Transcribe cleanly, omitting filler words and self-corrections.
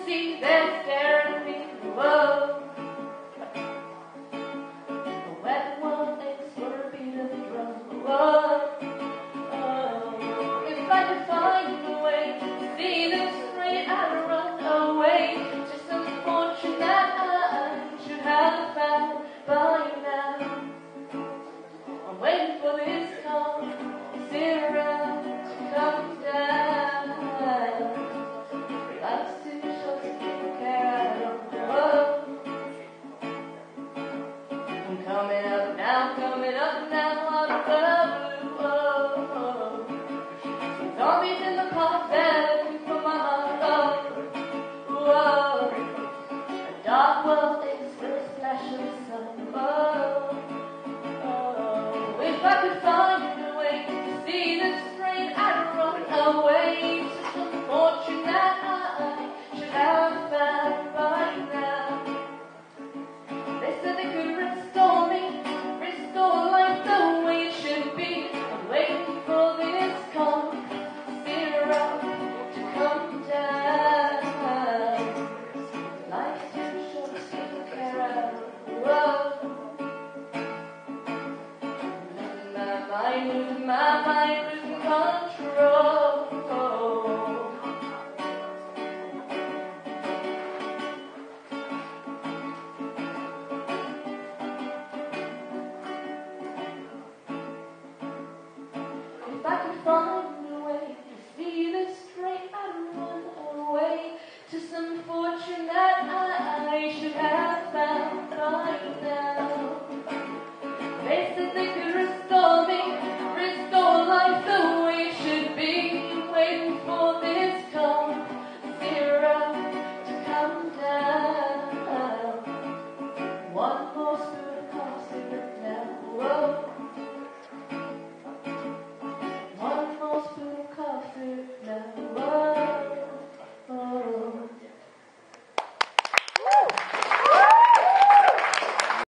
see, they're staring at me. Whoa. When one thinks for a beat of the drum. Whoa. Oh. If I could find a way to see them straight, I'd run away to some fortune that I should have found by now. I'm waiting for this calm, sit around to come down. Life's too short to take care of the world. I'm coming up now, out of the blue. Oh. Some zombies in the park, they're looking for my heart. Oh. A dark world is for a splash of the sun. Oh. If I could find a way to see them straight, I'd run away to some fortune that I should have found by now. They said they could restore me, restore life the way it should be. I'm waiting for this calm, steer up to come down. Life's too short to take care of. Whoa. Losing my mind, losing control. If I could find a way to see this straight, I'd run away to some fortune that I should have found by now. They said they could